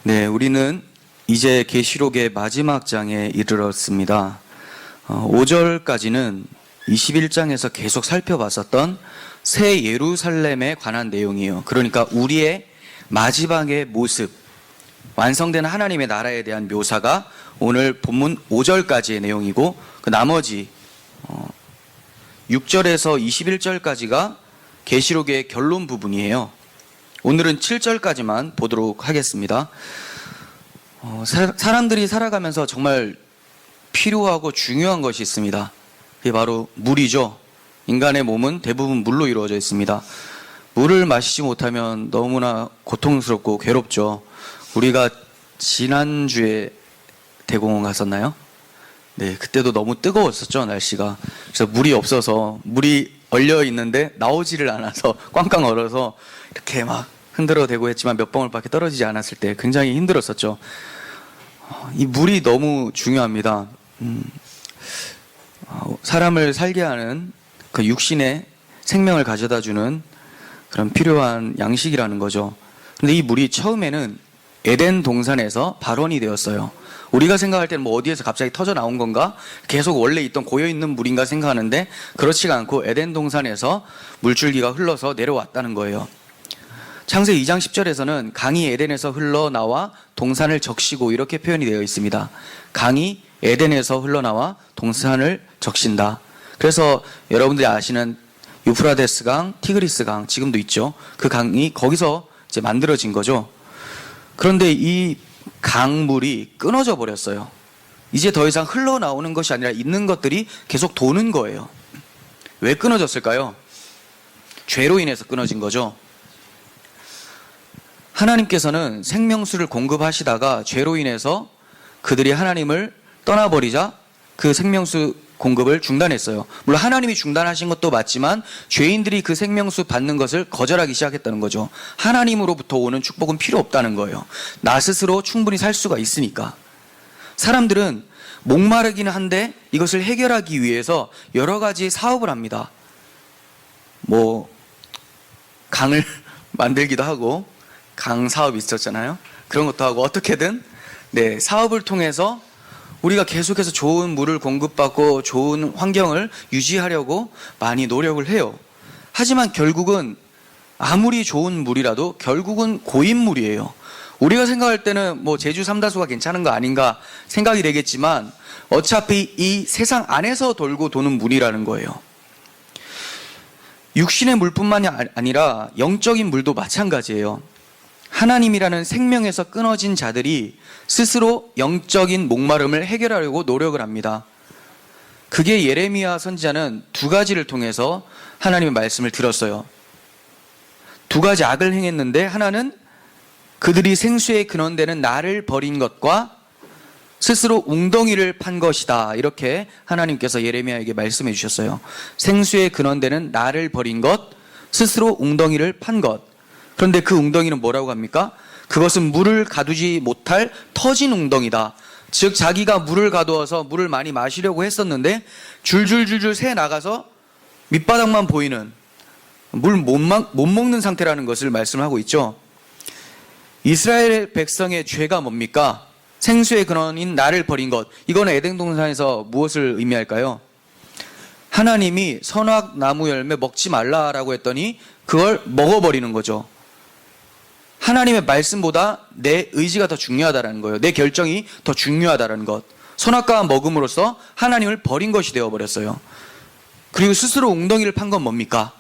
네, 우리는 이제 계시록의 마지막 장에 이르렀습니다. 5절까지는 21장에서 계속 살펴봤었던 새 예루살렘에 관한 내용이에요. 그러니까 우리의 마지막의 모습, 완성된 하나님의 나라에 대한 묘사가 오늘 본문 5절까지의 내용이고, 그 나머지 6절에서 21절까지가 계시록의 결론 부분이에요. 오늘은 7절까지만 보도록 하겠습니다. 사람들이 살아가면서 정말 필요하고 중요한 것이 있습니다. 그게 바로 물이죠. 인간의 몸은 대부분 물로 이루어져 있습니다. 물을 마시지 못하면 너무나 고통스럽고 괴롭죠. 우리가 지난주에 대공원 갔었나요? 네, 그때도 너무 뜨거웠었죠, 날씨가. 그래서 물이 없어서, 물이 얼려 있는데 나오지를 않아서 꽝꽝 얼어서 이렇게 막 흔들어대고 했지만 몇 방울밖에 떨어지지 않았을 때 굉장히 힘들었었죠. 이 물이 너무 중요합니다. 사람을 살게 하는 그 육신의 생명을 가져다주는 그런 필요한 양식이라는 거죠. 근데 이 물이 처음에는 에덴 동산에서 발원이 되었어요. 우리가 생각할 때는 뭐 어디에서 갑자기 터져 나온 건가? 계속 원래 있던 고여있는 물인가 생각하는데 그렇지가 않고 에덴 동산에서 물줄기가 흘러서 내려왔다는 거예요. 창세기 2장 10절에서는 강이 에덴에서 흘러나와 동산을 적시고 이렇게 표현이 되어 있습니다. 강이 에덴에서 흘러나와 동산을 적신다. 그래서 여러분들이 아시는 유프라데스 강, 티그리스 강 지금도 있죠. 그 강이 거기서 이제 만들어진 거죠. 그런데 이 강물이 끊어져 버렸어요. 이제 더 이상 흘러나오는 것이 아니라 있는 것들이 계속 도는 거예요. 왜 끊어졌을까요? 죄로 인해서 끊어진 거죠. 하나님께서는 생명수를 공급하시다가 죄로 인해서 그들이 하나님을 떠나버리자 그 생명수 공급을 중단했어요. 물론 하나님이 중단하신 것도 맞지만 죄인들이 그 생명수 받는 것을 거절하기 시작했다는 거죠. 하나님으로부터 오는 축복은 필요 없다는 거예요. 나 스스로 충분히 살 수가 있으니까. 사람들은 목마르기는 한데 이것을 해결하기 위해서 여러 가지 사업을 합니다. 뭐 강을 만들기도 하고, 강 사업이 있었잖아요. 그런 것도 하고, 어떻게든 사업을 통해서 우리가 계속해서 좋은 물을 공급받고 좋은 환경을 유지하려고 많이 노력을 해요. 하지만 결국은 아무리 좋은 물이라도 결국은 고인물이에요. 우리가 생각할 때는 뭐 제주 삼다수가 괜찮은 거 아닌가 생각이 되겠지만 어차피 이 세상 안에서 돌고 도는 물이라는 거예요. 육신의 물뿐만이 아니라 영적인 물도 마찬가지예요. 하나님이라는 생명에서 끊어진 자들이 스스로 영적인 목마름을 해결하려고 노력을 합니다. 그게 예레미야 선지자는 두 가지를 통해서 하나님의 말씀을 들었어요. 두 가지 악을 행했는데 하나는 그들이 생수의 근원되는 나를 버린 것과 스스로 웅덩이를 판 것이다. 이렇게 하나님께서 예레미야에게 말씀해 주셨어요. 생수의 근원되는 나를 버린 것, 스스로 웅덩이를 판 것. 그런데 그 웅덩이는 뭐라고 합니까? 그것은 물을 가두지 못할 터진 웅덩이다. 즉 자기가 물을 가두어서 물을 많이 마시려고 했었는데 줄줄줄줄 새 나가서 밑바닥만 보이는, 물 못 먹는 상태라는 것을 말씀하고 있죠. 이스라엘 백성의 죄가 뭡니까? 생수의 근원인 나를 버린 것. 이거는 에덴 동산에서 무엇을 의미할까요? 하나님이 선악 나무 열매 먹지 말라라고 했더니 그걸 먹어버리는 거죠. 하나님의 말씀보다 내 의지가 더 중요하다는 거예요. 내 결정이 더 중요하다는 것. 선악과 먹음으로써 하나님을 버린 것이 되어버렸어요. 그리고 스스로 웅덩이를 판 건 뭡니까?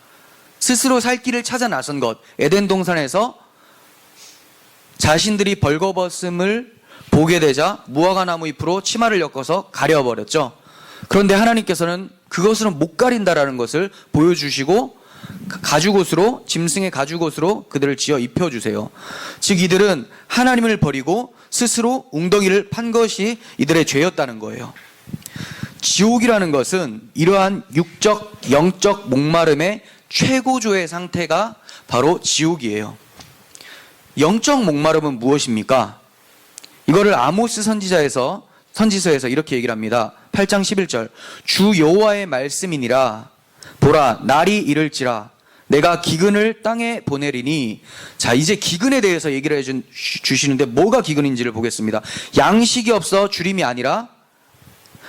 스스로 살 길을 찾아 나선 것. 에덴 동산에서 자신들이 벌거벗음을 보게 되자 무화과 나무 잎으로 치마를 엮어서 가려버렸죠. 그런데 하나님께서는 그것으로는 못 가린다라는 것을 보여주시고 가죽옷으로, 짐승의 가죽옷으로 그들을 지어 입혀주세요. 즉 이들은 하나님을 버리고 스스로 웅덩이를 판 것이 이들의 죄였다는 거예요. 지옥이라는 것은 이러한 육적, 영적 목마름의 최고조의 상태가 바로 지옥이에요. 영적 목마름은 무엇입니까? 이거를 아모스 선지서에서 이렇게 얘기를 합니다. 8장 11절. 주 여호와의 말씀이니라. 보라, 날이 이를지라 내가 기근을 땅에 보내리니. 자, 이제 기근에 대해서 얘기를 주시는데 뭐가 기근인지를 보겠습니다. 양식이 없어 주림이 아니라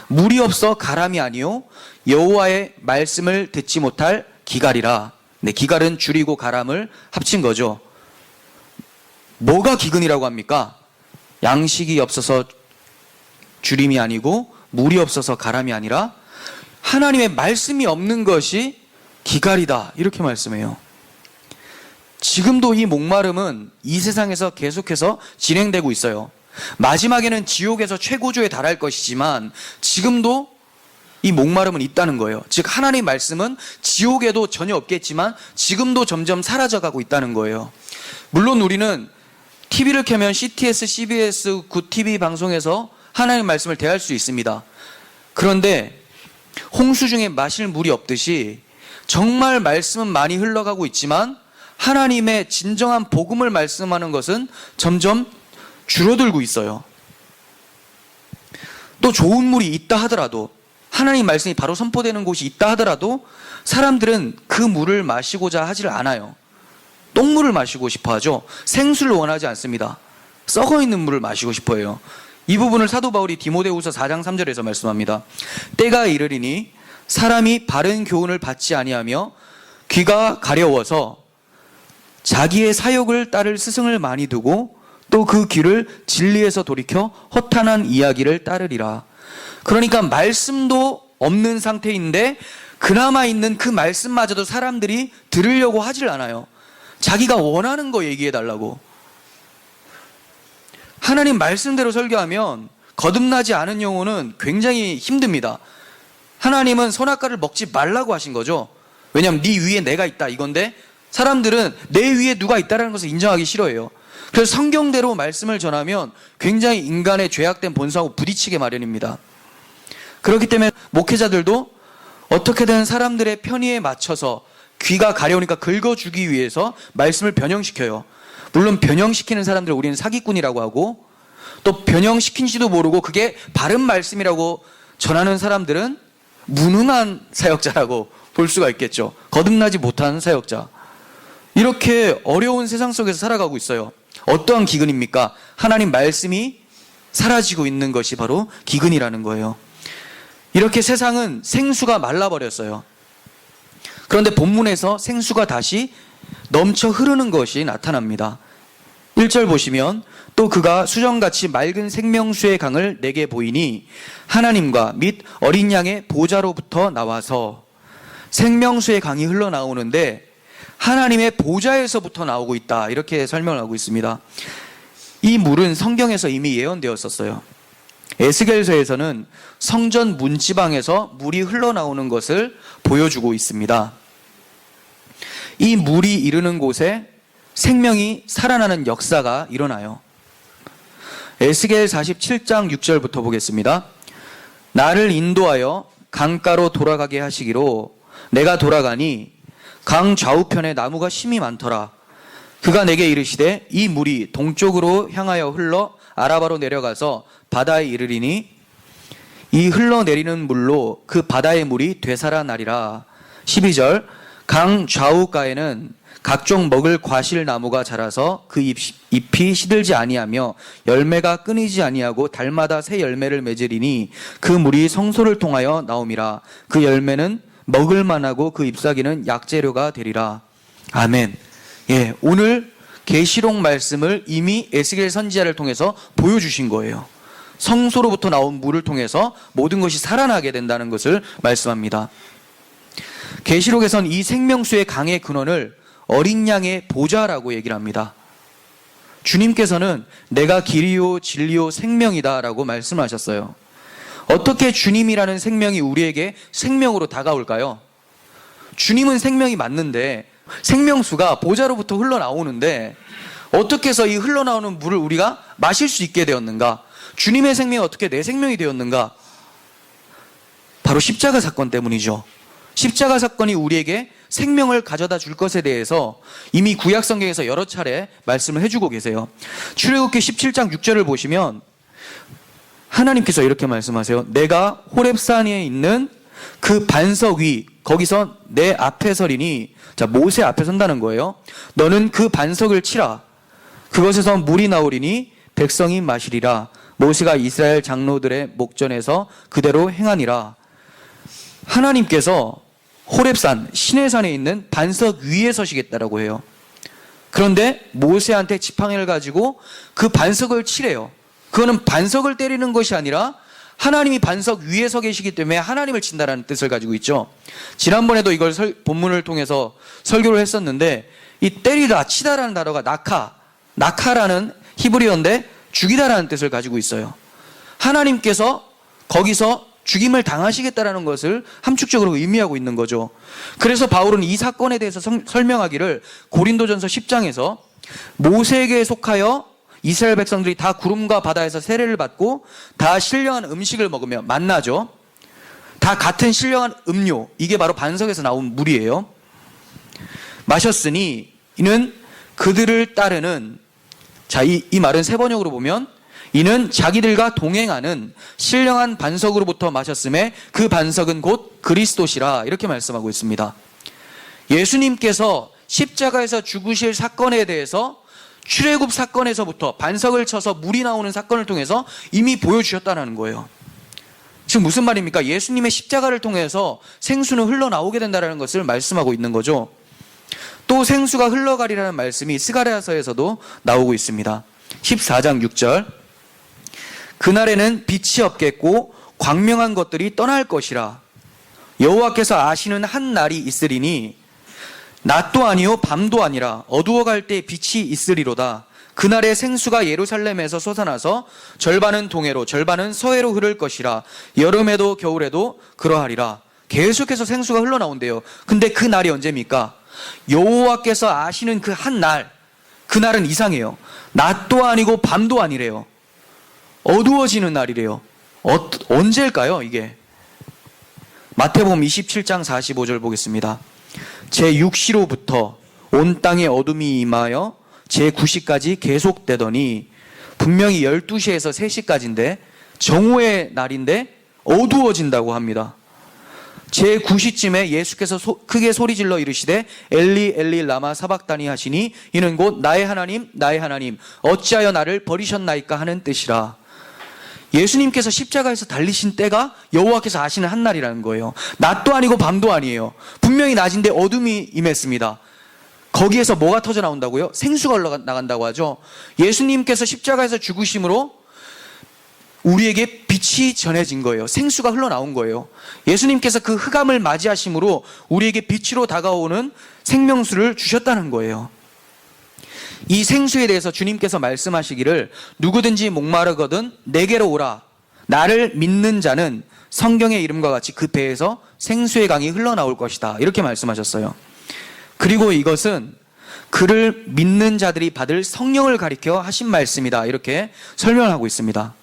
물이 없어 가람이 아니요 여호와의 말씀을 듣지 못할 기갈이라. 네, 기갈은 줄이고 가람을 합친 거죠. 뭐가 기근이라고 합니까? 양식이 없어서 주림이 아니고 물이 없어서 가람이 아니라 하나님의 말씀이 없는 것이 기갈이다, 이렇게 말씀해요. 지금도 이 목마름은 이 세상에서 계속해서 진행되고 있어요. 마지막에는 지옥에서 최고조에 달할 것이지만 지금도 이 목마름은 있다는 거예요. 즉 하나님의 말씀은 지옥에도 전혀 없겠지만 지금도 점점 사라져가고 있다는 거예요. 물론 우리는 TV를 켜면 CTS, CBS, 굿TV 방송에서 하나님의 말씀을 대할 수 있습니다. 그런데 홍수 중에 마실 물이 없듯이 정말 말씀은 많이 흘러가고 있지만 하나님의 진정한 복음을 말씀하는 것은 점점 줄어들고 있어요. 또 좋은 물이 있다 하더라도, 하나님 말씀이 바로 선포되는 곳이 있다 하더라도 사람들은 그 물을 마시고자 하질 않아요. 똥물을 마시고 싶어 하죠. 생수를 원하지 않습니다. 썩어 있는 물을 마시고 싶어 해요. 이 부분을 사도 바울이 디모데후서 4장 3절에서 말씀합니다. 때가 이르리니 사람이 바른 교훈을 받지 아니하며 귀가 가려워서 자기의 사욕을 따를 스승을 많이 두고 또 그 귀를 진리에서 돌이켜 허탄한 이야기를 따르리라. 그러니까 말씀도 없는 상태인데 그나마 있는 그 말씀마저도 사람들이 들으려고 하질 않아요. 자기가 원하는 거 얘기해 달라고. 하나님 말씀대로 설교하면 거듭나지 않은 영혼은 굉장히 힘듭니다. 하나님은 선악과를 먹지 말라고 하신 거죠. 왜냐하면 네 위에 내가 있다 이건데 사람들은 내 위에 누가 있다는 것을 인정하기 싫어해요. 그래서 성경대로 말씀을 전하면 굉장히 인간의 죄악된 본성하고 부딪히게 마련입니다. 그렇기 때문에 목회자들도 어떻게든 사람들의 편의에 맞춰서 귀가 가려우니까 긁어주기 위해서 말씀을 변형시켜요. 물론 변형시키는 사람들을 우리는 사기꾼이라고 하고, 또 변형시킨지도 모르고 그게 바른 말씀이라고 전하는 사람들은 무능한 사역자라고 볼 수가 있겠죠. 거듭나지 못한 사역자. 이렇게 어려운 세상 속에서 살아가고 있어요. 어떠한 기근입니까? 하나님 말씀이 사라지고 있는 것이 바로 기근이라는 거예요. 이렇게 세상은 생수가 말라버렸어요. 그런데 본문에서 생수가 다시 넘쳐 흐르는 것이 나타납니다. 1절 보시면 또 그가 수정같이 맑은 생명수의 강을 내게 보이니 하나님과 및 어린 양의 보좌로부터 나와서, 생명수의 강이 흘러나오는데 하나님의 보좌에서부터 나오고 있다, 이렇게 설명을 하고 있습니다. 이 물은 성경에서 이미 예언되었었어요. 에스겔서에서는 성전 문지방에서 물이 흘러나오는 것을 보여주고 있습니다. 이 물이 이르는 곳에 생명이 살아나는 역사가 일어나요. 에스겔 47장 6절부터 보겠습니다. 나를 인도하여 강가로 돌아가게 하시기로 내가 돌아가니 강 좌우편에 나무가 심이 많더라. 그가 내게 이르시되 이 물이 동쪽으로 향하여 흘러 아라바로 내려가서 바다에 이르리니 이 흘러내리는 물로 그 바다의 물이 되살아나리라. 12절 강 좌우가에는 각종 먹을 과실 나무가 자라서 그 잎이 시들지 아니하며 열매가 끊이지 아니하고 달마다 새 열매를 맺으리니 그 물이 성소를 통하여 나옴이라. 그 열매는 먹을 만하고 그 잎사귀는 약재료가 되리라. 아멘. 예, 오늘 계시록 말씀을 이미 에스겔 선지자를 통해서 보여주신 거예요. 성소로부터 나온 물을 통해서 모든 것이 살아나게 된다는 것을 말씀합니다. 계시록에선 이 생명수의 강의 근원을 어린 양의 보좌라고 얘기를 합니다. 주님께서는 내가 길이요 진리요 생명이다 라고 말씀하셨어요. 어떻게 주님이라는 생명이 우리에게 생명으로 다가올까요? 주님은 생명이 맞는데 생명수가 보좌로부터 흘러나오는데 어떻게 해서 이 흘러나오는 물을 우리가 마실 수 있게 되었는가? 주님의 생명이 어떻게 내 생명이 되었는가? 바로 십자가 사건 때문이죠. 십자가 사건이 우리에게 생명을 가져다 줄 것에 대해서 이미 구약 성경에서 여러 차례 말씀을 해주고 계세요. 출애굽기 17장 6절을 보시면 하나님께서 이렇게 말씀하세요. 내가 호렙산에 있는 그 반석 위, 거기서 내 앞에 서리니, 자, 모세 앞에 선다는 거예요. 너는 그 반석을 치라. 그것에서 물이 나오리니 백성이 마시리라. 모세가 이스라엘 장로들의 목전에서 그대로 행하니라. 하나님께서 호렙산, 시내산에 있는 반석 위에 서시겠다라고 해요. 그런데 모세한테 지팡이를 가지고 그 반석을 치래요. 그거는 반석을 때리는 것이 아니라 하나님이 반석 위에 서 계시기 때문에 하나님을 친다라는 뜻을 가지고 있죠. 지난번에도 이걸 본문을 통해서 설교를 했었는데, 이 때리다, 치다라는 단어가 나카라는 히브리어인데 죽이다라는 뜻을 가지고 있어요. 하나님께서 거기서 죽임을 당하시겠다라는 것을 함축적으로 의미하고 있는 거죠. 그래서 바울은 이 사건에 대해서 설명하기를 고린도전서 10장에서 모세에게 속하여 이스라엘 백성들이 다 구름과 바다에서 세례를 받고 다 신령한 음식을 먹으며 만나죠. 다 같은 신령한 음료, 이게 바로 반석에서 나온 물이에요. 마셨으니 이는 그들을 따르는, 자, 이 말은 세 번역으로 보면 이는 자기들과 동행하는 신령한 반석으로부터 마셨음에 그 반석은 곧 그리스도시라, 이렇게 말씀하고 있습니다. 예수님께서 십자가에서 죽으실 사건에 대해서 출애굽 사건에서부터 반석을 쳐서 물이 나오는 사건을 통해서 이미 보여주셨다는 거예요. 지금 무슨 말입니까? 예수님의 십자가를 통해서 생수는 흘러나오게 된다는 것을 말씀하고 있는 거죠. 또 생수가 흘러가리라는 말씀이 스가랴서에서도 나오고 있습니다. 14장 6절, 그날에는 빛이 없겠고 광명한 것들이 떠날 것이라. 여호와께서 아시는 한 날이 있으리니 낮도 아니요 밤도 아니라 어두워갈 때 빛이 있으리로다. 그날에 생수가 예루살렘에서 솟아나서 절반은 동해로 절반은 서해로 흐를 것이라. 여름에도 겨울에도 그러하리라. 계속해서 생수가 흘러나온대요. 근데 그 날이 언제입니까? 여호와께서 아시는 그 한 날, 그 날은 이상해요. 낮도 아니고 밤도 아니래요. 어두워지는 날이래요. 언제일까요, 이게? 마태복음 27장 45절 보겠습니다. 제6시로부터 온 땅에 어둠이 임하여 제9시까지 계속되더니, 분명히 12시에서 3시까지인데 정오의 날인데 어두워진다고 합니다. 제9시쯤에 예수께서 크게 소리질러 이르시되 엘리 엘리 라마 사박다니 하시니 이는 곧 나의 하나님 나의 하나님 어찌하여 나를 버리셨나이까 하는 뜻이라. 예수님께서 십자가에서 달리신 때가 여호와께서 아시는 한 날이라는 거예요. 낮도 아니고 밤도 아니에요. 분명히 낮인데 어둠이 임했습니다. 거기에서 뭐가 터져 나온다고요? 생수가 흘러나간다고 하죠. 예수님께서 십자가에서 죽으심으로 우리에게 빛이 전해진 거예요. 생수가 흘러나온 거예요. 예수님께서 그 흑암을 맞이하심으로 우리에게 빛으로 다가오는 생명수를 주셨다는 거예요. 이 생수에 대해서 주님께서 말씀하시기를 누구든지 목마르거든 내게로 오라. 나를 믿는 자는 성경의 이름과 같이 그 배에서 생수의 강이 흘러나올 것이다. 이렇게 말씀하셨어요. 그리고 이것은 그를 믿는 자들이 받을 성령을 가리켜 하신 말씀이다. 이렇게 설명하고 있습니다.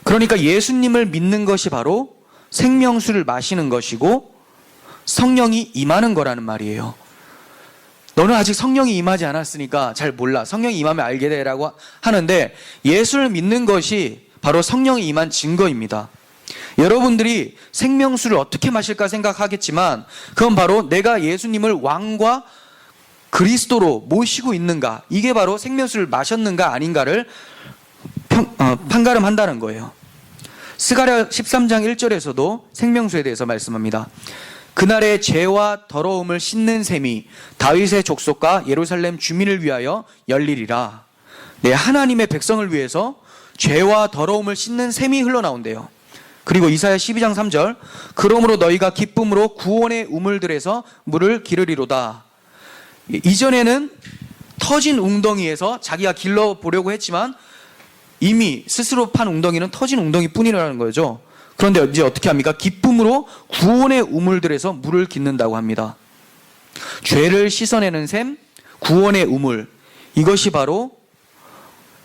그러니까 예수님을 믿는 것이 바로 생명수를 마시는 것이고 성령이 임하는 거라는 말이에요. 너는 아직 성령이 임하지 않았으니까 잘 몰라. 성령이 임하면 알게 되라고 하는데, 예수를 믿는 것이 바로 성령이 임한 증거입니다. 여러분들이 생명수를 어떻게 마실까 생각하겠지만 그건 바로 내가 예수님을 왕과 그리스도로 모시고 있는가, 이게 바로 생명수를 마셨는가 아닌가를 판가름한다는 거예요. 스가랴 13장 1절에서도 생명수에 대해서 말씀합니다. 그날에 죄와 더러움을 씻는 셈이 다윗의 족속과 예루살렘 주민을 위하여 열리리라. 네, 하나님의 백성을 위해서 죄와 더러움을 씻는 셈이 흘러나온대요. 그리고 이사야 12장 3절, 그러므로 너희가 기쁨으로 구원의 우물들에서 물을 기르리로다. 이전에는 터진 웅덩이에서 자기가 길러보려고 했지만 이미 스스로 판 웅덩이는 터진 웅덩이뿐이라는 거죠. 그런데 이제 어떻게 합니까? 기쁨으로 구원의 우물들에서 물을 깃는다고 합니다. 죄를 씻어내는 셈, 구원의 우물, 이것이 바로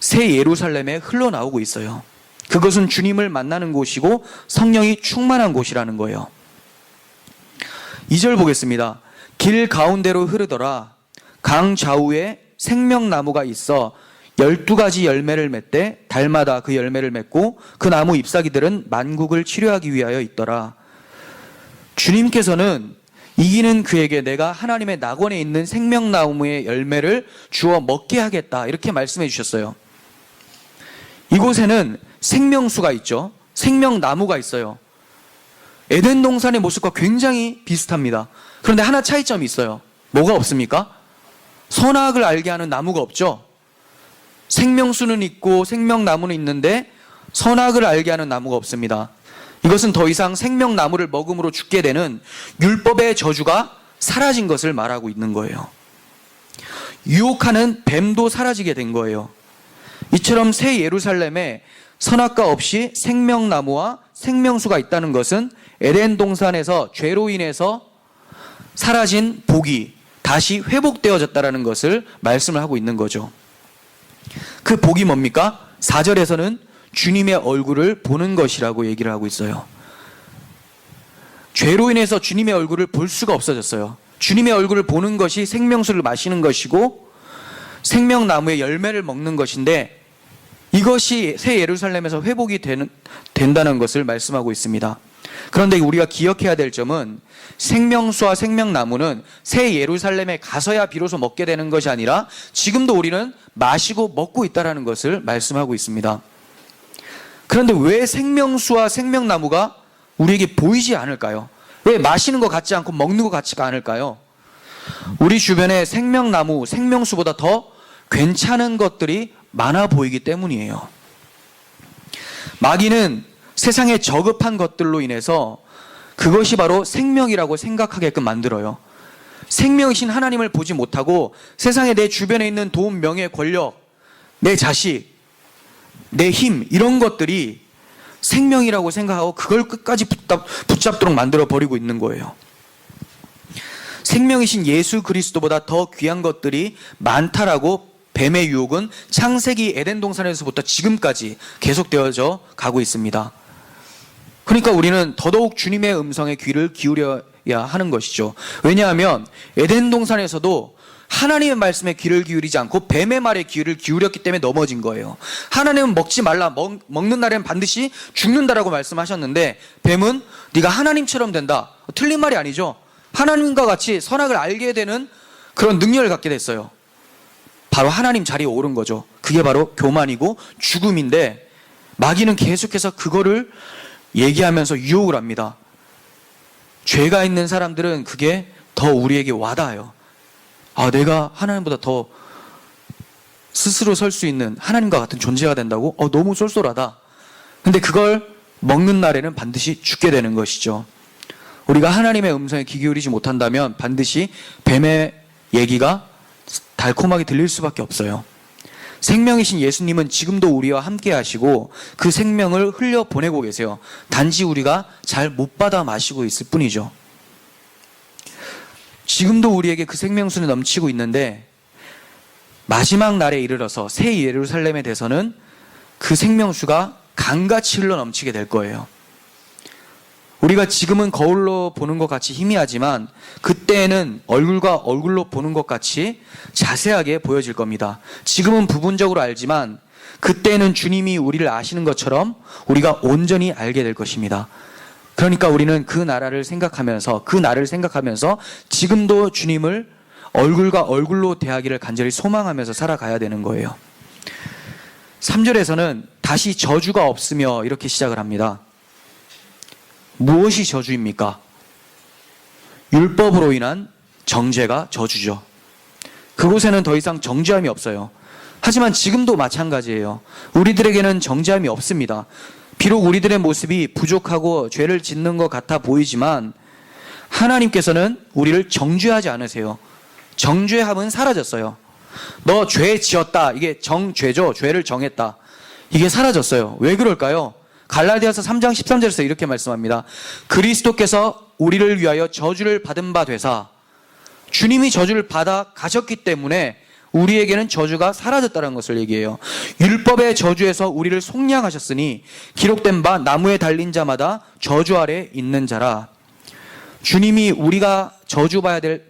새 예루살렘에 흘러나오고 있어요. 그것은 주님을 만나는 곳이고 성령이 충만한 곳이라는 거예요. 2절 보겠습니다. 길 가운데로 흐르더라. 강 좌우에 생명나무가 있어 12가지 열매를 맺되 달마다 그 열매를 맺고 그 나무 잎사귀들은 만국을 치료하기 위하여 있더라. 주님께서는 이기는 그에게 내가 하나님의 낙원에 있는 생명나무의 열매를 주어 먹게 하겠다, 이렇게 말씀해 주셨어요. 이곳에는 생명수가 있죠. 생명나무가 있어요. 에덴 동산의 모습과 굉장히 비슷합니다. 그런데 하나 차이점이 있어요. 뭐가 없습니까? 선악을 알게 하는 나무가 없죠. 생명수는 있고 생명나무는 있는데 선악을 알게 하는 나무가 없습니다. 이것은 더 이상 생명나무를 먹음으로 죽게 되는 율법의 저주가 사라진 것을 말하고 있는 거예요. 유혹하는 뱀도 사라지게 된 거예요. 이처럼 새 예루살렘에 선악과 없이 생명나무와 생명수가 있다는 것은 에덴 동산에서 죄로 인해서 사라진 복이 다시 회복되어졌다는 것을 말씀을 하고 있는 거죠. 그 복이 뭡니까? 4절에서는 주님의 얼굴을 보는 것이라고 얘기를 하고 있어요. 죄로 인해서 주님의 얼굴을 볼 수가 없어졌어요. 주님의 얼굴을 보는 것이 생명수를 마시는 것이고 생명나무의 열매를 먹는 것인데, 이것이 새 예루살렘에서 회복이 된다는 것을 말씀하고 있습니다. 그런데 우리가 기억해야 될 점은 생명수와 생명나무는 새 예루살렘에 가서야 비로소 먹게 되는 것이 아니라 지금도 우리는 마시고 먹고 있다는 것을 말씀하고 있습니다. 그런데 왜 생명수와 생명나무가 우리에게 보이지 않을까요? 왜 마시는 것 같지 않고 먹는 것 같지가 않을까요? 우리 주변에 생명나무, 생명수보다 더 괜찮은 것들이 많아 보이기 때문이에요. 마귀는 세상에 저급한 것들로 인해서 그것이 바로 생명이라고 생각하게끔 만들어요. 생명이신 하나님을 보지 못하고 세상에 내 주변에 있는 돈, 명예, 권력, 내 자식, 내 힘, 이런 것들이 생명이라고 생각하고 그걸 끝까지 붙잡도록 만들어 버리고 있는 거예요. 생명이신 예수 그리스도보다 더 귀한 것들이 많다라고 뱀의 유혹은 창세기 에덴 동산에서부터 지금까지 계속되어져 가고 있습니다. 그러니까 우리는 더더욱 주님의 음성에 귀를 기울여야 하는 것이죠. 왜냐하면 에덴 동산에서도 하나님의 말씀에 귀를 기울이지 않고 뱀의 말에 귀를 기울였기 때문에 넘어진 거예요. 하나님은 먹지 말라, 먹는 날에는 반드시 죽는다라고 말씀하셨는데 뱀은 네가 하나님처럼 된다. 틀린 말이 아니죠. 하나님과 같이 선악을 알게 되는 그런 능력을 갖게 됐어요. 바로 하나님 자리에 오른 거죠. 그게 바로 교만이고 죽음인데, 마귀는 계속해서 그거를 얘기하면서 유혹을 합니다. 죄가 있는 사람들은 그게 더 우리에게 와닿아요. 아, 내가 하나님보다 더 스스로 설 수 있는 하나님과 같은 존재가 된다고? 너무 쏠쏠하다. 근데 그걸 먹는 날에는 반드시 죽게 되는 것이죠. 우리가 하나님의 음성에 귀 기울이지 못한다면 반드시 뱀의 얘기가 달콤하게 들릴 수밖에 없어요. 생명이신 예수님은 지금도 우리와 함께 하시고 그 생명을 흘려보내고 계세요. 단지 우리가 잘 못 받아 마시고 있을 뿐이죠. 지금도 우리에게 그 생명수는 넘치고 있는데 마지막 날에 이르러서 새 예루살렘에 대해서는 그 생명수가 강같이 흘러 넘치게 될 거예요. 우리가 지금은 거울로 보는 것 같이 희미하지만 그때에는 얼굴과 얼굴로 보는 것 같이 자세하게 보여질 겁니다. 지금은 부분적으로 알지만 그때는 주님이 우리를 아시는 것처럼 우리가 온전히 알게 될 것입니다. 그러니까 우리는 그 나를 생각하면서 지금도 주님을 얼굴과 얼굴로 대하기를 간절히 소망하면서 살아가야 되는 거예요. 3절에서는 다시 저주가 없으며 이렇게 시작을 합니다. 무엇이 저주입니까? 율법으로 인한 정죄가 저주죠. 그곳에는 더 이상 정죄함이 없어요. 하지만 지금도 마찬가지예요. 우리들에게는 정죄함이 없습니다. 비록 우리들의 모습이 부족하고 죄를 짓는 것 같아 보이지만 하나님께서는 우리를 정죄하지 않으세요. 정죄함은 사라졌어요. 너 죄 지었다. 이게 정죄죠. 죄를 정했다. 이게 사라졌어요. 왜 그럴까요? 갈라디아서 3장 13절에서 이렇게 말씀합니다. 그리스도께서 우리를 위하여 저주를 받은 바 되사, 주님이 저주를 받아 가셨기 때문에 우리에게는 저주가 사라졌다는 것을 얘기해요. 율법의 저주에서 우리를 속량하셨으니 기록된 바 나무에 달린 자마다 저주 아래 있는 자라. 주님이 우리가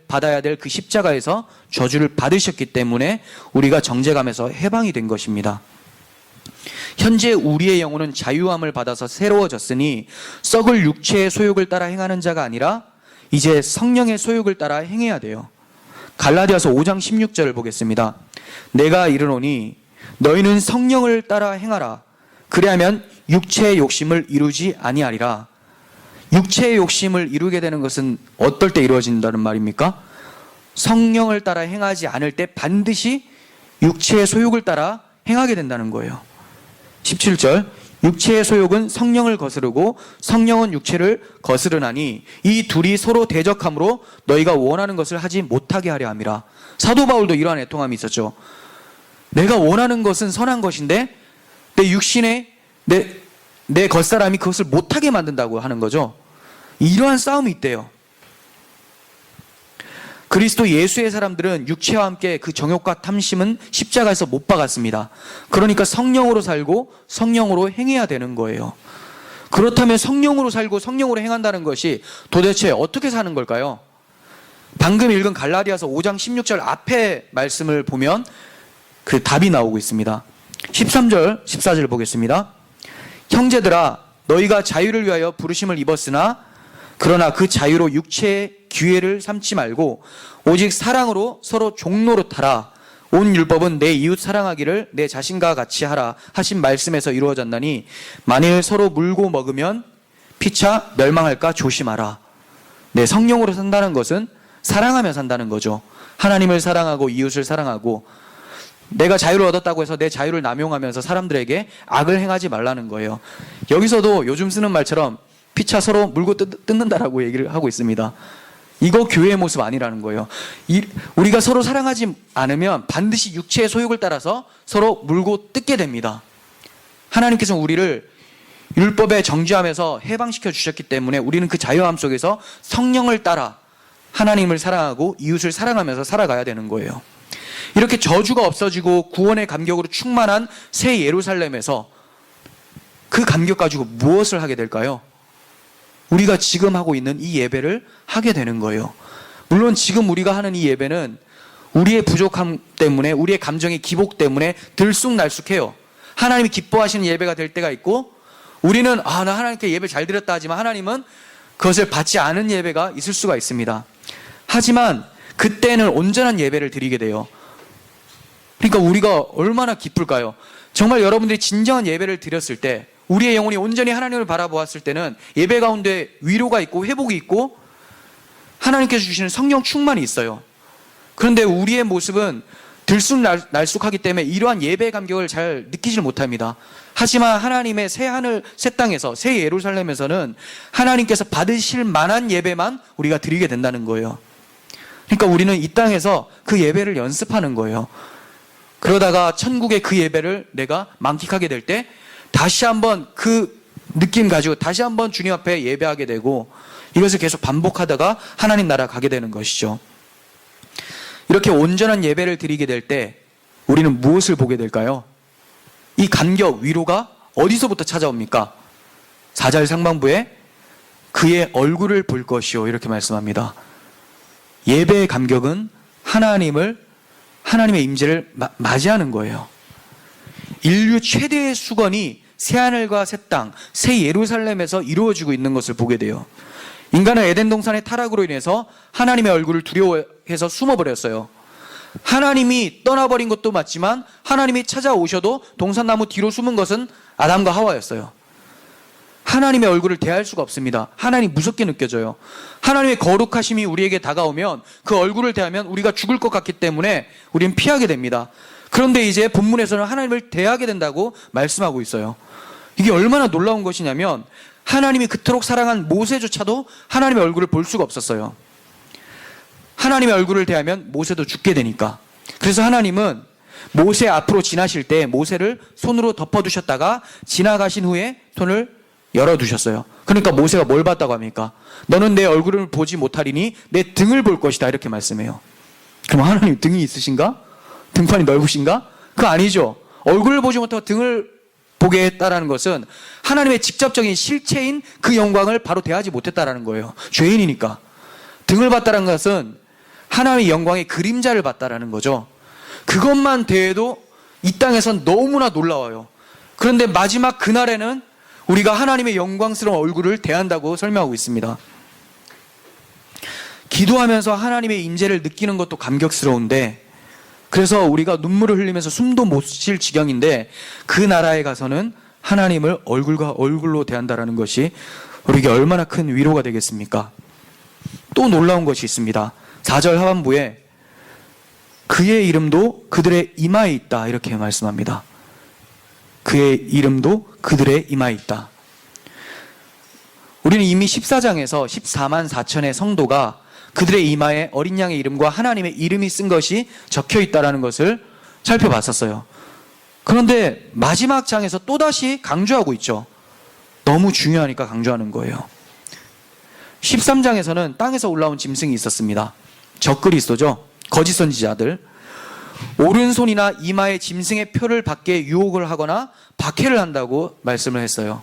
받아야 될 그 십자가에서 저주를 받으셨기 때문에 우리가 정죄감에서 해방이 된 것입니다. 현재 우리의 영혼은 자유함을 받아서 새로워졌으니 썩을 육체의 소욕을 따라 행하는 자가 아니라 이제 성령의 소욕을 따라 행해야 돼요. 갈라디아서 5장 16절을 보겠습니다. 내가 이르노니 너희는 성령을 따라 행하라. 그리하면 육체의 욕심을 이루지 아니하리라. 육체의 욕심을 이루게 되는 것은 어떨 때 이루어진다는 말입니까? 성령을 따라 행하지 않을 때 반드시 육체의 소욕을 따라 행하게 된다는 거예요. 17절 육체의 소욕은 성령을 거스르고 성령은 육체를 거스르나니 이 둘이 서로 대적함으로 너희가 원하는 것을 하지 못하게 하려 함이라. 사도 바울도 이러한 애통함이 있었죠. 내가 원하는 것은 선한 것인데 내 육신에 내 겉사람이 그것을 못하게 만든다고 하는 거죠. 이러한 싸움이 있대요. 그리스도 예수의 사람들은 육체와 함께 그 정욕과 탐심은 십자가에서 못 박았습니다. 그러니까 성령으로 살고 성령으로 행해야 되는 거예요. 그렇다면 성령으로 살고 성령으로 행한다는 것이 도대체 어떻게 사는 걸까요? 방금 읽은 갈라디아서 5장 16절 앞에 말씀을 보면 그 답이 나오고 있습니다. 13절, 14절 보겠습니다. 형제들아, 너희가 자유를 위하여 부르심을 입었으나 그러나 그 자유로 육체의 기회를 삼지 말고 오직 사랑으로 서로 종노릇하라. 온 율법은 내 이웃 사랑하기를 내 자신과 같이 하라 하신 말씀에서 이루어졌나니 만일 서로 물고 먹으면 피차 멸망할까 조심하라. 네, 성령으로 산다는 것은 사랑하며 산다는 거죠. 하나님을 사랑하고 이웃을 사랑하고 내가 자유를 얻었다고 해서 내 자유를 남용하면서 사람들에게 악을 행하지 말라는 거예요. 여기서도 요즘 쓰는 말처럼 피차 서로 물고 뜯는다라고 얘기를 하고 있습니다. 이거 교회의 모습 아니라는 거예요. 우리가 서로 사랑하지 않으면 반드시 육체의 소욕을 따라서 서로 물고 뜯게 됩니다. 하나님께서 우리를 율법에 정죄하면서 해방시켜 주셨기 때문에 우리는 그 자유함 속에서 성령을 따라 하나님을 사랑하고 이웃을 사랑하면서 살아가야 되는 거예요. 이렇게 저주가 없어지고 구원의 감격으로 충만한 새 예루살렘에서 그 감격 가지고 무엇을 하게 될까요? 우리가 지금 하고 있는 이 예배를 하게 되는 거예요. 물론 지금 우리가 하는 이 예배는 우리의 부족함 때문에 우리의 감정의 기복 때문에 들쑥날쑥해요. 하나님이 기뻐하시는 예배가 될 때가 있고 우리는 나 하나님께 예배 잘 드렸다 하지만 하나님은 그것을 받지 않은 예배가 있을 수가 있습니다. 하지만 그때는 온전한 예배를 드리게 돼요. 그러니까 우리가 얼마나 기쁠까요? 정말 여러분들이 진정한 예배를 드렸을 때 우리의 영혼이 온전히 하나님을 바라보았을 때는 예배 가운데 위로가 있고 회복이 있고 하나님께서 주시는 성령 충만이 있어요. 그런데 우리의 모습은 들쑥날쑥하기 때문에 이러한 예배의 감격을 잘 느끼질 못합니다. 하지만 하나님의 새 하늘 새 땅에서 새 예루살렘에서는 하나님께서 받으실 만한 예배만 우리가 드리게 된다는 거예요. 그러니까 우리는 이 땅에서 그 예배를 연습하는 거예요. 그러다가 천국의 그 예배를 내가 만끽하게 될 때 다시 한번 그 느낌 가지고 다시 한번 주님 앞에 예배하게 되고 이것을 계속 반복하다가 하나님 나라 가게 되는 것이죠. 이렇게 온전한 예배를 드리게 될 때 우리는 무엇을 보게 될까요? 이 감격, 위로가 어디서부터 찾아옵니까? 4절 상반부에 그의 얼굴을 볼 것이요 이렇게 말씀합니다. 예배의 감격은 하나님의 임재를 맞이하는 거예요. 인류 최대의 수건이 새하늘과 새 땅, 새 예루살렘에서 이루어지고 있는 것을 보게 돼요. 인간은 에덴 동산의 타락으로 인해서 하나님의 얼굴을 두려워해서 숨어버렸어요. 하나님이 떠나버린 것도 맞지만 하나님이 찾아오셔도 동산나무 뒤로 숨은 것은 아담과 하와였어요. 하나님의 얼굴을 대할 수가 없습니다. 하나님이 무섭게 느껴져요. 하나님의 거룩하심이 우리에게 다가오면 그 얼굴을 대하면 우리가 죽을 것 같기 때문에 우리는 피하게 됩니다. 그런데 이제 본문에서는 하나님을 대하게 된다고 말씀하고 있어요. 이게 얼마나 놀라운 것이냐면 하나님이 그토록 사랑한 모세조차도 하나님의 얼굴을 볼 수가 없었어요. 하나님의 얼굴을 대하면 모세도 죽게 되니까. 그래서 하나님은 모세 앞으로 지나실 때 모세를 손으로 덮어두셨다가 지나가신 후에 손을 열어두셨어요. 그러니까 모세가 뭘 봤다고 합니까? 너는 내 얼굴을 보지 못하리니 내 등을 볼 것이다 이렇게 말씀해요. 그럼 하나님 등이 있으신가? 등판이 넓으신가? 그거 아니죠. 얼굴을 보지 못하고 등을 보게 했다라는 것은 하나님의 직접적인 실체인 그 영광을 바로 대하지 못했다라는 거예요. 죄인이니까. 등을 봤다는 것은 하나님의 영광의 그림자를 봤다라는 거죠. 그것만 돼도 이 땅에선 너무나 놀라워요. 그런데 마지막 그날에는 우리가 하나님의 영광스러운 얼굴을 대한다고 설명하고 있습니다. 기도하면서 하나님의 임재를 느끼는 것도 감격스러운데, 그래서 우리가 눈물을 흘리면서 숨도 못 쉴 지경인데, 그 나라에 가서는 하나님을 얼굴과 얼굴로 대한다라는 것이 우리에게 얼마나 큰 위로가 되겠습니까? 또 놀라운 것이 있습니다. 4절 하반부에 그의 이름도 그들의 이마에 있다, 이렇게 말씀합니다. 그의 이름도 그들의 이마에 있다. 우리는 이미 14장에서 14만 4천의 성도가 그들의 이마에 어린 양의 이름과 하나님의 이름이 쓴 것이 적혀 있다는 것을 살펴봤었어요. 그런데 마지막 장에서 또다시 강조하고 있죠. 너무 중요하니까 강조하는 거예요. 13장에서는 땅에서 올라온 짐승이 있었습니다. 적그리스도죠. 거짓 선지자들. 오른손이나 이마에 짐승의 표를 받게 유혹을 하거나 박해를 한다고 말씀을 했어요.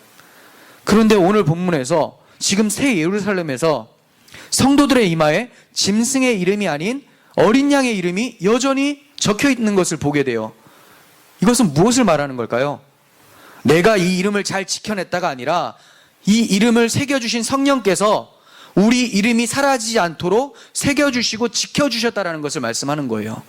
그런데 오늘 본문에서 지금 새 예루살렘에서 성도들의 이마에 짐승의 이름이 아닌 어린 양의 이름이 여전히 적혀 있는 것을 보게 돼요. 이것은 무엇을 말하는 걸까요? 내가 이 이름을 잘 지켜냈다가 아니라 이 이름을 새겨주신 성령께서 우리 이름이 사라지지 않도록 새겨주시고 지켜주셨다는 것을 말씀하는 거예요.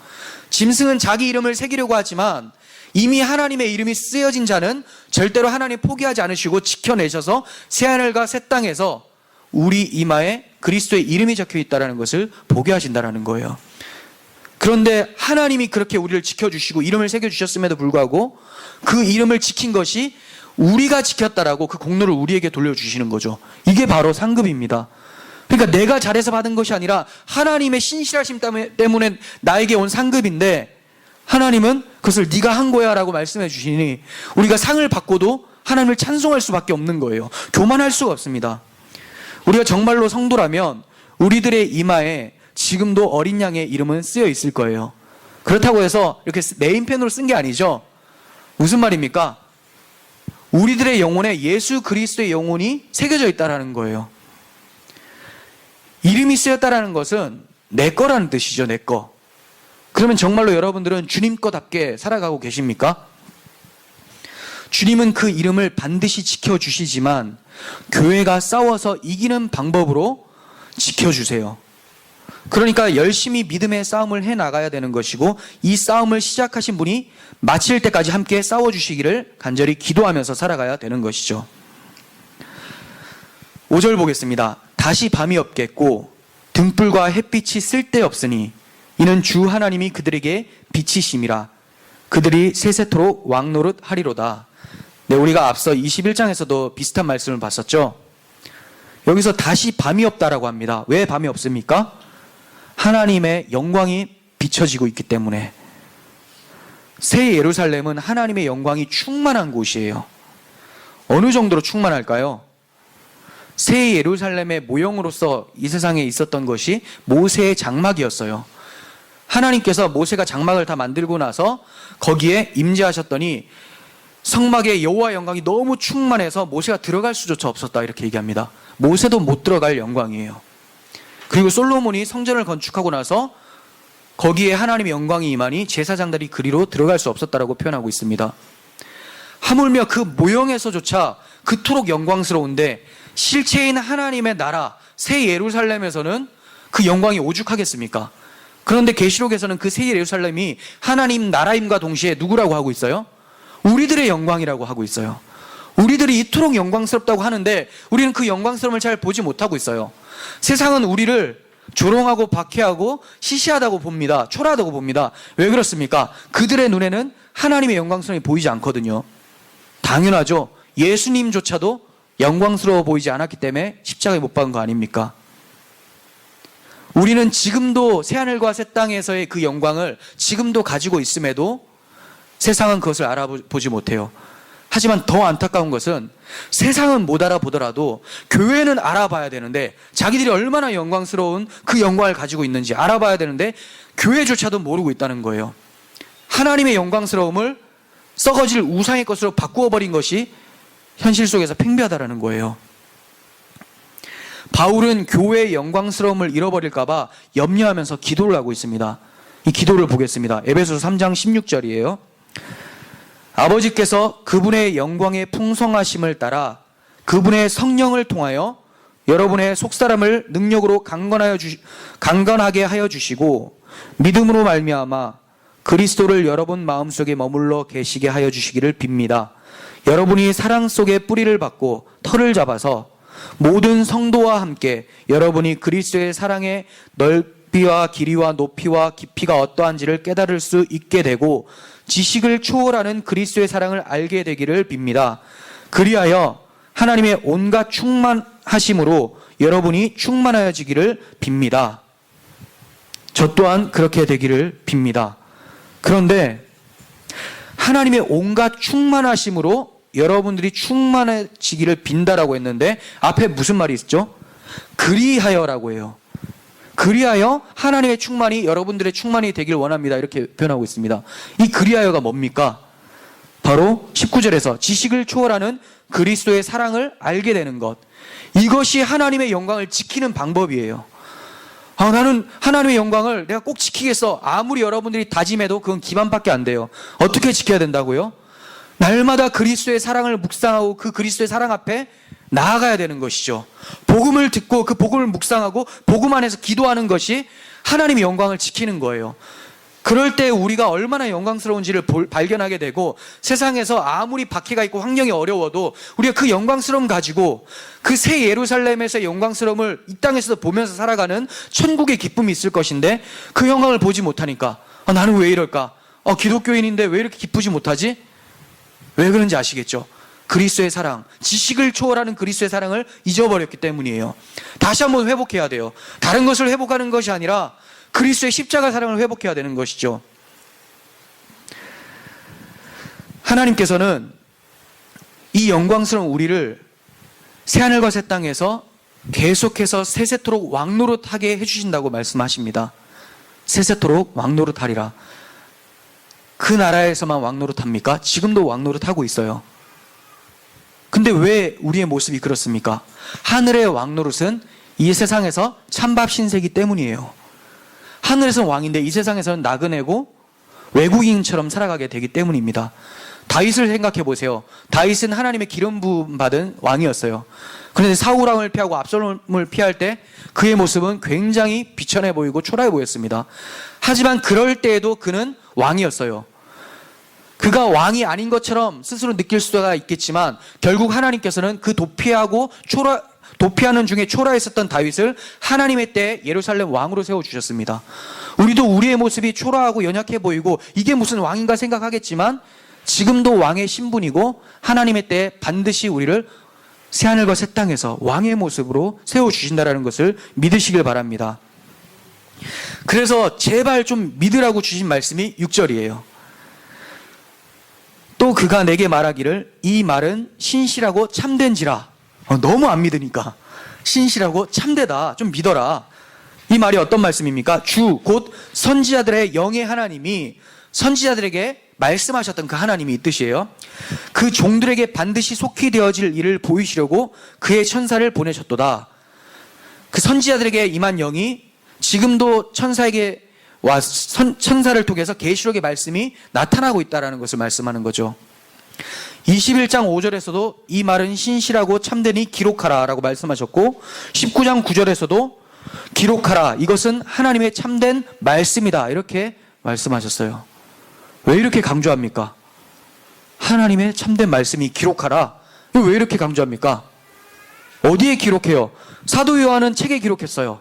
짐승은 자기 이름을 새기려고 하지만 이미 하나님의 이름이 쓰여진 자는 절대로 하나님 포기하지 않으시고 지켜내셔서 새하늘과 새 땅에서 우리 이마에 그리스도의 이름이 적혀 있다는 것을 보게 하신다는 거예요. 그런데 하나님이 그렇게 우리를 지켜주시고 이름을 새겨주셨음에도 불구하고 그 이름을 지킨 것이 우리가 지켰다라고 그 공로를 우리에게 돌려주시는 거죠. 이게 바로 상급입니다. 그러니까 내가 잘해서 받은 것이 아니라 하나님의 신실하심 때문에 나에게 온 상급인데, 하나님은 그것을 네가 한 거야 라고 말씀해 주시니 우리가 상을 받고도 하나님을 찬송할 수밖에 없는 거예요. 교만할 수가 없습니다. 우리가 정말로 성도라면 우리들의 이마에 지금도 어린 양의 이름은 쓰여 있을 거예요. 그렇다고 해서 이렇게 네임펜으로 쓴 게 아니죠. 무슨 말입니까? 우리들의 영혼에 예수 그리스도의 영혼이 새겨져 있다는 거예요. 이름이 쓰였다는 것은 내 거라는 뜻이죠. 내 거. 그러면 정말로 여러분들은 주님 거답게 살아가고 계십니까? 주님은 그 이름을 반드시 지켜주시지만 교회가 싸워서 이기는 방법으로 지켜주세요. 그러니까 열심히 믿음의 싸움을 해나가야 되는 것이고, 이 싸움을 시작하신 분이 마칠 때까지 함께 싸워주시기를 간절히 기도하면서 살아가야 되는 것이죠. 5절 보겠습니다. 다시 밤이 없겠고 등불과 햇빛이 쓸데없으니 이는 주 하나님이 그들에게 빛이심이라. 그들이 세세토록 왕노릇 하리로다. 네, 우리가 앞서 21장에서도 비슷한 말씀을 봤었죠. 여기서 다시 밤이 없다라고 합니다. 왜 밤이 없습니까? 하나님의 영광이 비춰지고 있기 때문에. 새 예루살렘은 하나님의 영광이 충만한 곳이에요. 어느 정도로 충만할까요? 새 예루살렘의 모형으로서 이 세상에 있었던 것이 모세의 장막이었어요. 하나님께서 모세가 장막을 다 만들고 나서 거기에 임재하셨더니 성막의 여호와 영광이 너무 충만해서 모세가 들어갈 수조차 없었다, 이렇게 얘기합니다. 모세도 못 들어갈 영광이에요. 그리고 솔로몬이 성전을 건축하고 나서 거기에 하나님의 영광이 임하니 제사장들이 그리로 들어갈 수 없었다라고 표현하고 있습니다. 하물며 그 모형에서조차 그토록 영광스러운데 실체인 하나님의 나라 새 예루살렘에서는 그 영광이 오죽하겠습니까? 그런데 계시록에서는 그 새 예루살렘이 하나님 나라임과 동시에 누구라고 하고 있어요? 우리들의 영광이라고 하고 있어요. 우리들이 이토록 영광스럽다고 하는데 우리는 그 영광스러움을 잘 보지 못하고 있어요. 세상은 우리를 조롱하고 박해하고 시시하다고 봅니다. 초라하다고 봅니다. 왜 그렇습니까? 그들의 눈에는 하나님의 영광스러움이 보이지 않거든요. 당연하죠. 예수님조차도 영광스러워 보이지 않았기 때문에 십자가에 못 박은 거 아닙니까? 우리는 지금도 새하늘과 새 땅에서의 그 영광을 지금도 가지고 있음에도 세상은 그것을 알아보지 못해요. 하지만 더 안타까운 것은 세상은 못 알아보더라도 교회는 알아봐야 되는데, 자기들이 얼마나 영광스러운 그 영광을 가지고 있는지 알아봐야 되는데 교회조차도 모르고 있다는 거예요. 하나님의 영광스러움을 썩어질 우상의 것으로 바꾸어 버린 것이 현실 속에서 팽배하다라는 거예요. 바울은 교회의 영광스러움을 잃어버릴까봐 염려하면서 기도를 하고 있습니다. 이 기도를 보겠습니다. 에베소서 3장 16절이에요. 아버지께서 그분의 영광의 풍성하심을 따라 그분의 성령을 통하여 여러분의 속사람을 능력으로 강건하게 하여 주시고 믿음으로 말미암아 그리스도를 여러분 마음속에 머물러 계시게 하여 주시기를 빕니다. 여러분이 사랑 속에 뿌리를 받고 터를 잡아서 모든 성도와 함께 여러분이 그리스도의 사랑의 넓이와 길이와 높이와 깊이가 어떠한지를 깨달을 수 있게 되고 지식을 초월하는 그리스도의 사랑을 알게 되기를 빕니다. 그리하여 하나님의 온갖 충만하심으로 여러분이 충만하여지기를 빕니다. 저 또한 그렇게 되기를 빕니다. 그런데 하나님의 온갖 충만하심으로 여러분들이 충만해지기를 빈다라고 했는데 앞에 무슨 말이 있죠? 그리하여라고 해요. 그리하여 하나님의 충만이 여러분들의 충만이 되길 원합니다. 이렇게 표현하고 있습니다. 이 그리하여가 뭡니까? 바로 19절에서 지식을 초월하는 그리스도의 사랑을 알게 되는 것. 이것이 하나님의 영광을 지키는 방법이에요. 나는 하나님의 영광을 내가 꼭 지키겠어. 아무리 여러분들이 다짐해도 그건 기만밖에 안 돼요. 어떻게 지켜야 된다고요? 날마다 그리스도의 사랑을 묵상하고 그 그리스도의 사랑 앞에 나아가야 되는 것이죠. 복음을 듣고 그 복음을 묵상하고 복음 안에서 기도하는 것이 하나님의 영광을 지키는 거예요. 그럴 때 우리가 얼마나 영광스러운지를 발견하게 되고 세상에서 아무리 박해가 있고 환경이 어려워도 우리가 그 영광스러움 가지고 그 새 예루살렘에서의 영광스러움을 이 땅에서 보면서 살아가는 천국의 기쁨이 있을 것인데 그 영광을 보지 못하니까 나는 왜 이럴까? 기독교인인데 왜 이렇게 기쁘지 못하지? 왜 그런지 아시겠죠? 그리스도의 사랑, 지식을 초월하는 그리스도의 사랑을 잊어버렸기 때문이에요. 다시 한번 회복해야 돼요. 다른 것을 회복하는 것이 아니라 그리스도의 십자가 사랑을 회복해야 되는 것이죠. 하나님께서는 이 영광스러운 우리를 새하늘과 새 땅에서 계속해서 세세토록 왕노릇하게 해주신다고 말씀하십니다. 세세토록 왕노릇하리라. 그 나라에서만 왕노릇합니까? 지금도 왕노릇하고 있어요. 근데 왜 우리의 모습이 그렇습니까? 하늘의 왕노릇은 이 세상에서 찬밥 신세이기 때문이에요. 하늘에서는 왕인데 이 세상에서는 나그네고 외국인처럼 살아가게 되기 때문입니다. 다윗을 생각해 보세요. 다윗은 하나님의 기름 부음 받은 왕이었어요. 그런데 사울 왕을 피하고 압살롬을 피할 때 그의 모습은 굉장히 비천해 보이고 초라해 보였습니다. 하지만 그럴 때에도 그는 왕이었어요. 그가 왕이 아닌 것처럼 스스로 느낄 수가 있겠지만 결국 하나님께서는 그 도피하는 중에 초라했었던 다윗을 하나님의 때에 예루살렘 왕으로 세워주셨습니다. 우리도 우리의 모습이 초라하고 연약해 보이고 이게 무슨 왕인가 생각하겠지만 지금도 왕의 신분이고 하나님의 때에 반드시 우리를 새하늘과 새 땅에서 왕의 모습으로 세워주신다는 것을 믿으시길 바랍니다. 그래서 제발 좀 믿으라고 주신 말씀이 6절이에요. 또 그가 내게 말하기를 이 말은 신실하고 참된지라. 너무 안 믿으니까 신실하고 참되다. 좀 믿어라. 이 말이 어떤 말씀입니까? 주 곧 선지자들의 영의 하나님이 선지자들에게 말씀하셨던 그 하나님이 이 뜻이에요. 그 종들에게 반드시 속히 되어질 일을 보이시려고 그의 천사를 보내셨도다. 그 선지자들에게 임한 영이 지금도 천사에게 천사를 통해서 계시록의 말씀이 나타나고 있다는 것을 말씀하는 거죠. 21장 5절에서도 이 말은 신실하고 참되니 기록하라 라고 말씀하셨고 19장 9절에서도 기록하라, 이것은 하나님의 참된 말씀이다 이렇게 말씀하셨어요. 왜 이렇게 강조합니까? 하나님의 참된 말씀이 기록하라. 왜 이렇게 강조합니까? 어디에 기록해요? 사도 요한은 책에 기록했어요.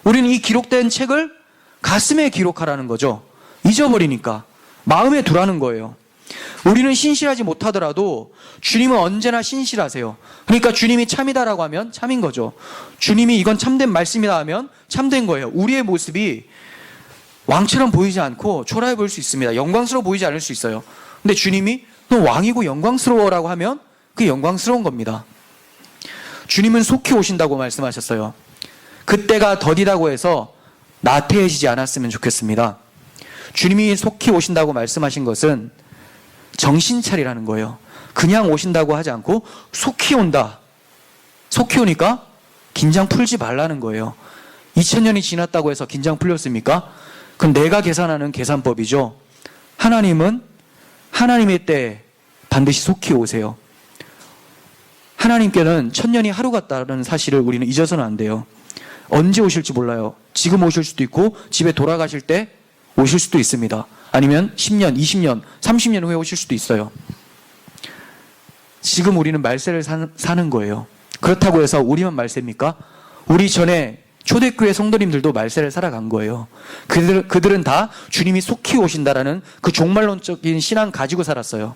우리는 이 기록된 책을 가슴에 기록하라는 거죠. 잊어버리니까 마음에 두라는 거예요. 우리는 신실하지 못하더라도 주님은 언제나 신실하세요. 그러니까 주님이 참이다라고 하면 참인 거죠. 주님이 이건 참된 말씀이다 하면 참된 거예요. 우리의 모습이 왕처럼 보이지 않고 초라해 보일 수 있습니다. 영광스러워 보이지 않을 수 있어요. 근데 주님이 너 왕이고 영광스러워라고 하면 그게 영광스러운 겁니다. 주님은 속히 오신다고 말씀하셨어요. 그때가 더디다고 해서 나태해지지 않았으면 좋겠습니다. 주님이 속히 오신다고 말씀하신 것은 정신 차리라는 거예요. 그냥 오신다고 하지 않고 속히 온다. 속히 오니까 긴장 풀지 말라는 거예요. 2000년이 지났다고 해서 긴장 풀렸습니까? 그건 내가 계산하는 계산법이죠. 하나님은 하나님의 때에 반드시 속히 오세요. 하나님께는 1000년이 하루 같다는 사실을 우리는 잊어서는 안 돼요. 언제 오실지 몰라요. 지금 오실 수도 있고 집에 돌아가실 때 오실 수도 있습니다. 아니면 10년, 20년, 30년 후에 오실 수도 있어요. 지금 우리는 말세를 사는 거예요. 그렇다고 해서 우리만 말세입니까? 우리 전에 초대교회 성도님들도 말세를 살아간 거예요. 그들은 다 주님이 속히 오신다라는 그 종말론적인 신앙 가지고 살았어요.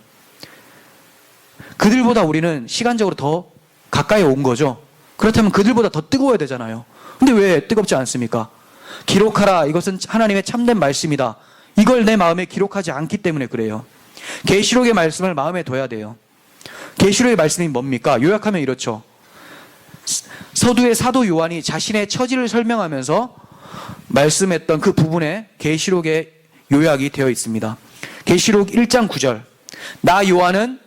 그들보다 우리는 시간적으로 더 가까이 온 거죠. 그렇다면 그들보다 더 뜨거워야 되잖아요. 근데 왜 뜨겁지 않습니까? 기록하라. 이것은 하나님의 참된 말씀이다. 이걸 내 마음에 기록하지 않기 때문에 그래요. 계시록의 말씀을 마음에 둬야 돼요. 계시록의 말씀이 뭡니까? 요약하면 이렇죠. 서두의 사도 요한이 자신의 처지를 설명하면서 말씀했던 그 부분에 계시록의 요약이 되어 있습니다. 계시록 1장 9절. 나 요한은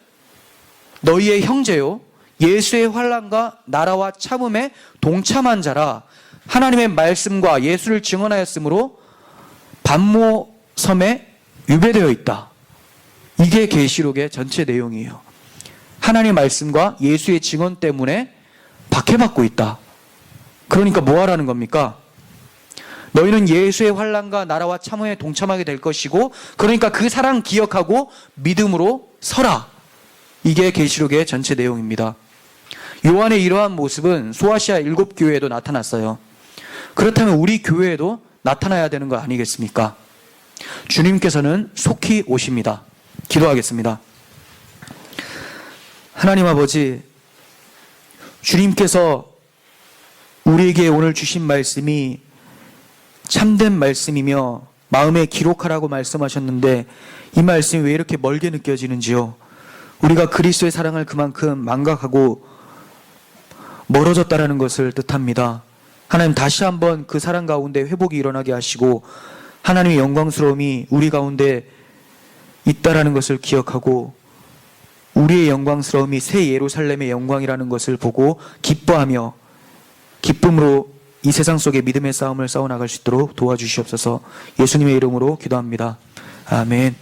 너희의 형제요 예수의 환난과 나라와 참음에 동참한 자라. 하나님의 말씀과 예수를 증언하였으므로 반모 섬에 유배되어 있다. 이게 계시록의 전체 내용이에요. 하나님의 말씀과 예수의 증언 때문에 박해받고 있다. 그러니까 뭐 하라는 겁니까? 너희는 예수의 환난과 나라와 참음에 동참하게 될 것이고, 그러니까 그 사랑 기억하고 믿음으로 서라. 이게 계시록의 전체 내용입니다. 요한의 이러한 모습은 소아시아 7교회에도 나타났어요. 그렇다면 우리 교회에도 나타나야 되는 거 아니겠습니까? 주님께서는 속히 오십니다. 기도하겠습니다. 하나님 아버지, 주님께서 우리에게 오늘 주신 말씀이 참된 말씀이며 마음에 기록하라고 말씀하셨는데 이 말씀이 왜 이렇게 멀게 느껴지는지요? 우리가 그리스도의 사랑을 그만큼 망각하고 멀어졌다라는 것을 뜻합니다. 하나님, 다시 한번 그 사랑 가운데 회복이 일어나게 하시고 하나님의 영광스러움이 우리 가운데 있다라는 것을 기억하고 우리의 영광스러움이 새 예루살렘의 영광이라는 것을 보고 기뻐하며 기쁨으로 이 세상 속에 믿음의 싸움을 싸워나갈 수 있도록 도와주시옵소서. 예수님의 이름으로 기도합니다. 아멘.